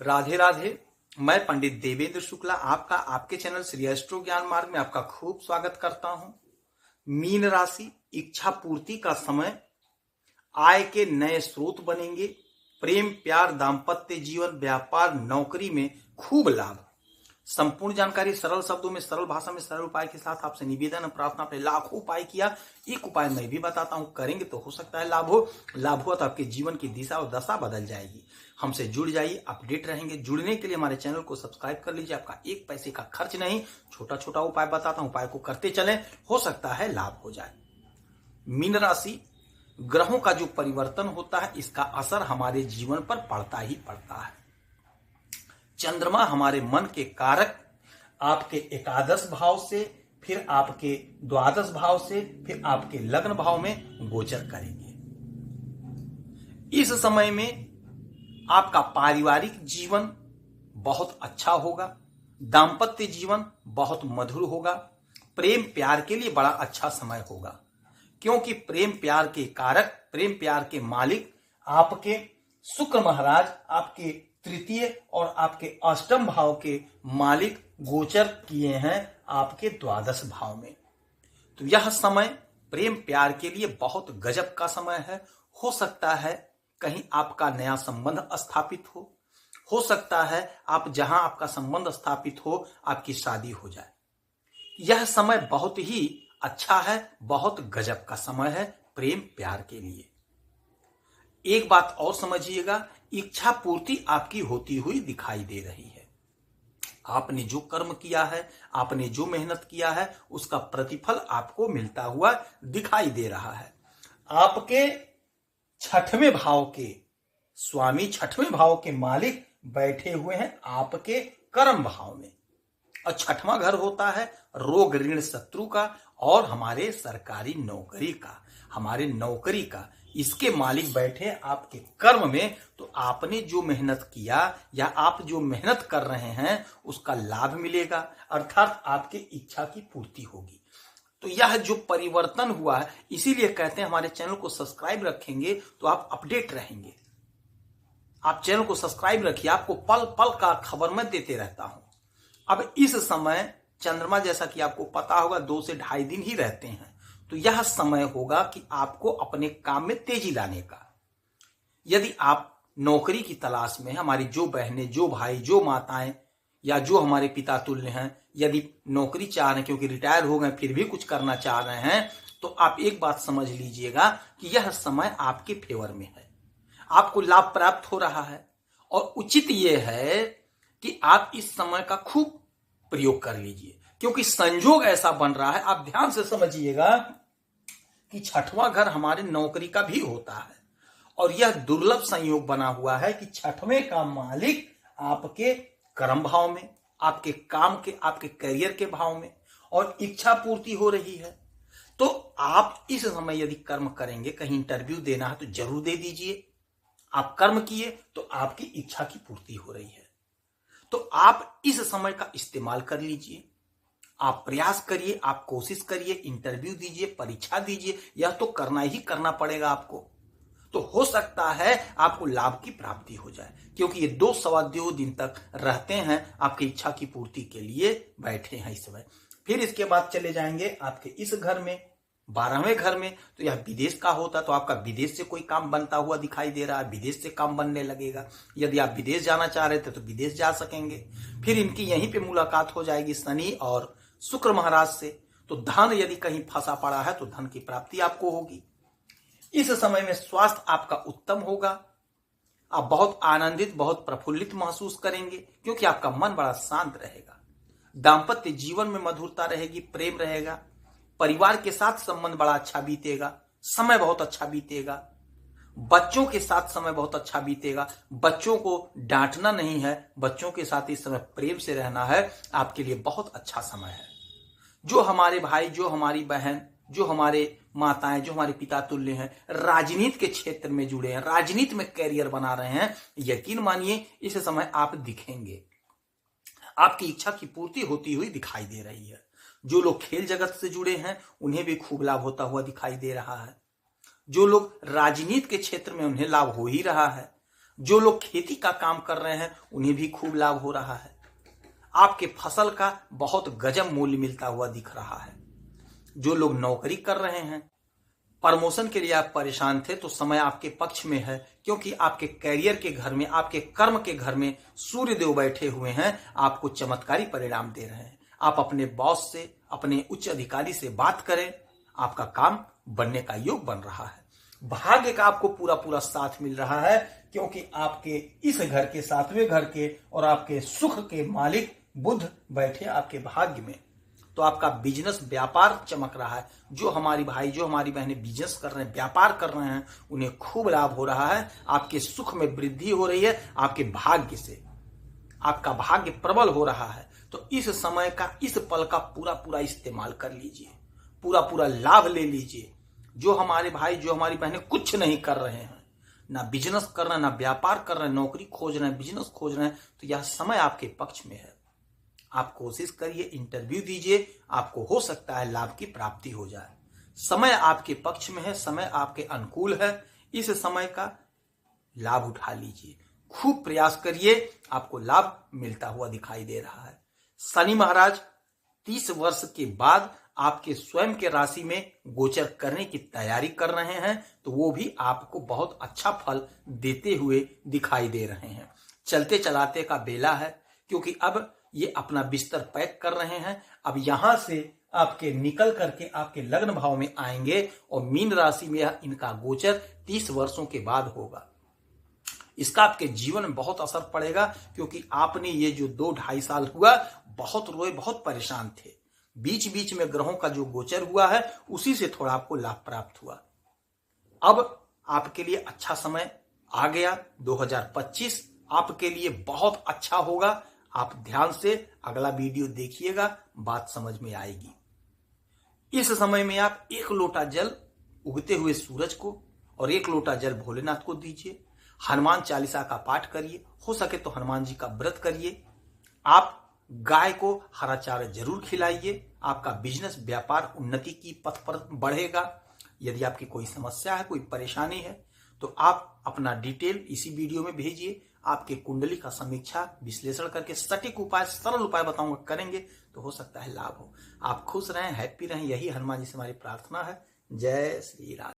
राधे राधे। मैं पंडित देवेंद्र शुक्ला आपका आपके चैनल श्री एस्ट्रो ज्ञान मार्ग में आपका खूब स्वागत करता हूं। मीन राशि, इच्छा पूर्ति का समय, आय के नए स्रोत बनेंगे, प्रेम प्यार दाम्पत्य जीवन व्यापार नौकरी में खूब लाभ। संपूर्ण जानकारी सरल शब्दों में सरल भाषा में सरल उपाय के साथ आपसे निवेदन और प्रार्थना। आपने लाखों उपाय किया, एक उपाय मैं भी बताता हूं, करेंगे तो हो सकता है लाभ हो तो आपके जीवन की दिशा और दशा बदल जाएगी। हमसे जुड़ जाइए, अपडेट रहेंगे। जुड़ने के लिए हमारे चैनल को सब्सक्राइब कर लीजिए, आपका एक पैसे का खर्च नहीं। छोटा छोटा उपाय बताता हूं, उपाय को करते चलें, हो सकता है लाभ हो जाए। मीन राशि, ग्रहों का जो परिवर्तन होता है इसका असर हमारे जीवन पर पड़ता ही पड़ता है। चंद्रमा हमारे मन के कारक आपके एकादश भाव से, फिर आपके द्वादश भाव से, फिर आपके लग्न भाव में गोचर करेंगे। इस समय में आपका पारिवारिक जीवन बहुत अच्छा होगा, दाम्पत्य जीवन बहुत मधुर होगा, प्रेम प्यार के लिए बड़ा अच्छा समय होगा, क्योंकि प्रेम प्यार के कारक, प्रेम प्यार के मालिक आपके शुक्र महाराज आपके तृतीय और आपके अष्टम भाव के मालिक गोचर किए हैं आपके द्वादश भाव में। तो यह समय प्रेम प्यार के लिए बहुत गजब का समय है। हो सकता है कहीं आपका नया संबंध स्थापित हो सकता है आप जहां आपका संबंध स्थापित हो आपकी शादी हो जाए। यह समय बहुत ही अच्छा है, बहुत गजब का समय है प्रेम प्यार के लिए। एक बात और समझिएगा, इच्छा पूर्ति आपकी होती हुई दिखाई दे रही है। आपने जो कर्म किया है, आपने जो मेहनत किया है, उसका प्रतिफल आपको मिलता हुआ दिखाई दे रहा है। आपके छठवें भाव के स्वामी, छठवें भाव के मालिक बैठे हुए हैं आपके कर्म भाव में, और छठवां घर होता है रोग ऋण शत्रु का और हमारे सरकारी नौकरी का, हमारे नौकरी का। इसके मालिक बैठे आपके कर्म में, तो आपने जो मेहनत किया या आप जो मेहनत कर रहे हैं उसका लाभ मिलेगा, अर्थात आपके इच्छा की पूर्ति होगी। तो यह जो परिवर्तन हुआ है, इसीलिए कहते हैं हमारे चैनल को सब्सक्राइब रखेंगे तो आप अपडेट रहेंगे। आप चैनल को सब्सक्राइब रखिए, आपको पल पल का खबर मैं देते रहता हूं। अब इस समय चंद्रमा, जैसा कि आपको पता होगा, 2 से 2.5 दिन ही रहते हैं, तो यह समय होगा कि आपको अपने काम में तेजी लाने का। यदि आप नौकरी की तलाश में हैं, हमारी जो बहनें, जो भाई, जो माताएं या जो हमारे पिता तुल्य हैं, यदि नौकरी चाह रहे हैं, क्योंकि रिटायर हो गए फिर भी कुछ करना चाह रहे हैं, तो आप एक बात समझ लीजिएगा कि यह समय आपके फेवर में है, आपको लाभ प्राप्त हो रहा है। और उचित यह है कि आप इस समय का खूब प्रयोग कर लीजिए, क्योंकि संयोग ऐसा बन रहा है। आप ध्यान से समझिएगा कि छठवां घर हमारे नौकरी का भी होता है, और यह दुर्लभ संयोग बना हुआ है कि छठवें का मालिक आपके कर्म भाव में, आपके काम के, आपके करियर के भाव में, और इच्छा पूर्ति हो रही है। तो आप इस समय यदि कर्म करेंगे, कहीं इंटरव्यू देना है तो जरूर दे दीजिए। आप कर्म किए तो आपकी इच्छा की पूर्ति हो रही है, तो आप इस समय का इस्तेमाल कर लीजिए। आप प्रयास करिए, आप कोशिश करिए, इंटरव्यू दीजिए, परीक्षा दीजिए, यह तो करना ही करना पड़ेगा आपको। तो हो सकता है आपको लाभ की प्राप्ति हो जाए, क्योंकि ये 2 सवा 2 दिन तक रहते हैं, आपकी इच्छा की पूर्ति के लिए बैठे हैं इस समय। फिर इसके बाद चले जाएंगे आपके इस घर में, 12वें घर में, तो यह विदेश का होता, तो आपका विदेश से कोई काम बनता हुआ दिखाई दे रहा है, विदेश से काम बनने लगेगा। यदि आप विदेश जाना चाह रहे थे तो विदेश जा सकेंगे। फिर इनकी यहीं पे मुलाकात हो जाएगी शनि और शुक्र महाराज से, तो धन यदि कहीं फंसा पड़ा है तो धन की प्राप्ति आपको होगी। इस समय में स्वास्थ्य आपका उत्तम होगा, आप बहुत आनंदित, बहुत प्रफुल्लित महसूस करेंगे, क्योंकि आपका मन बड़ा शांत रहेगा। दाम्पत्य जीवन में मधुरता रहेगी, प्रेम रहेगा, परिवार के साथ संबंध बड़ा अच्छा बीतेगा, समय बहुत अच्छा बीतेगा, बच्चों के साथ समय बहुत अच्छा बीतेगा। बच्चों को डांटना नहीं है, बच्चों के साथ इस समय प्रेम से रहना है, आपके लिए बहुत अच्छा समय है। जो हमारे भाई, जो हमारी बहन, जो हमारे माताएं, जो हमारे पिता तुल्य हैं, राजनीति के क्षेत्र में जुड़े हैं, राजनीति में कैरियर बना रहे हैं, यकीन मानिए इस समय आप दिखेंगे, आपकी इच्छा की पूर्ति होती हुई दिखाई दे रही है। जो लोग खेल जगत से जुड़े हैं उन्हें भी खूब लाभ होता हुआ दिखाई दे रहा है। जो लोग राजनीति के क्षेत्र में, उन्हें लाभ हो ही रहा है। जो लोग खेती का काम कर रहे हैं उन्हें भी खूब लाभ हो रहा है। आपके फसल का बहुत गजब मूल्य मिलता हुआ दिख रहा है। जो लोग नौकरी कर रहे हैं, प्रमोशन के लिए आप परेशान थे, तो समय आपके पक्ष में है, क्योंकि आपके कैरियर के घर में, आपके कर्म के घर में सूर्य देव बैठे हुए हैं, आपको चमत्कारी परिणाम दे रहे हैं। आप अपने बॉस से, अपने उच्च अधिकारी से बात करें, आपका काम बनने का योग बन रहा है। भाग्य का आपको पूरा पूरा साथ मिल रहा है, क्योंकि आपके इस घर के, 7वें घर के और आपके सुख के मालिक बुध बैठे आपके भाग्य में। तो आपका बिजनेस, व्यापार चमक रहा है। जो हमारी भाई, जो हमारी बहनें बिजनेस कर रहे हैं, व्यापार कर रहे हैं, उन्हें खूब लाभ हो रहा है। आपके सुख में वृद्धि हो रही है, आपके भाग्य से आपका भाग्य प्रबल हो रहा है। तो इस समय का, इस पल का पूरा पूरा इस्तेमाल कर लीजिए, पूरा पूरा लाभ ले लीजिए। जो हमारे भाई, जो हमारी बहनें कुछ नहीं कर रहे हैं, ना बिजनेस कर रहे हैं, ना व्यापार कर रहे हैं, नौकरी खोज रहे हैं, बिजनेस खोज रहे हैं, तो यह समय आपके पक्ष में है। आप कोशिश करिए, इंटरव्यू दीजिए, आपको हो सकता है लाभ की प्राप्ति हो जाए। समय आपके पक्ष में है, समय आपके अनुकूल है। इस समय का लाभ उठा लीजिए, खूब प्रयास करिए, आपको लाभ मिलता हुआ दिखाई दे रहा है। शनि महाराज 30 वर्ष के बाद आपके स्वयं के राशि में गोचर करने की तैयारी कर रहे हैं, तो वो भी आपको बहुत अच्छा फल देते हुए दिखाई दे रहे हैं। चलते चलाते का बेला है, क्योंकि अब ये अपना बिस्तर पैक कर रहे हैं। अब यहां से आपके निकल करके आपके लग्न भाव में आएंगे और मीन राशि में इनका गोचर 30 वर्षों के बाद होगा। इसका आपके जीवन में बहुत असर पड़ेगा, क्योंकि आपने ये जो 2-2.5 साल हुआ, बहुत रोए, बहुत परेशान थे। बीच बीच में ग्रहों का जो गोचर हुआ है, उसी से थोड़ा आपको लाभ प्राप्त हुआ। अब आपके लिए अच्छा समय आ गया। 2025 आपके लिए बहुत अच्छा होगा। आप ध्यान से अगला वीडियो देखिएगा, बात समझ में आएगी। इस समय में आप 1 लोटा जल उगते हुए सूरज को और 1 लोटा जल भोलेनाथ को दीजिए। हनुमान चालीसा का पाठ करिए, हो सके तो हनुमान जी का व्रत करिए। आप गाय को हरा चारा जरूर खिलाइए। आपका बिजनेस, व्यापार उन्नति की पथ पर बढ़ेगा। यदि आपकी कोई समस्या है, कोई परेशानी है, तो आप अपना डिटेल इसी वीडियो में भेजिए। आपके कुंडली का समीक्षा, विश्लेषण करके सटीक उपाय, सरल उपाय बताऊंगा, करेंगे तो हो सकता है लाभ हो। आप खुश रहें, हैप्पी रहें, यही हनुमान जी से हमारी प्रार्थना है। जय श्री राम।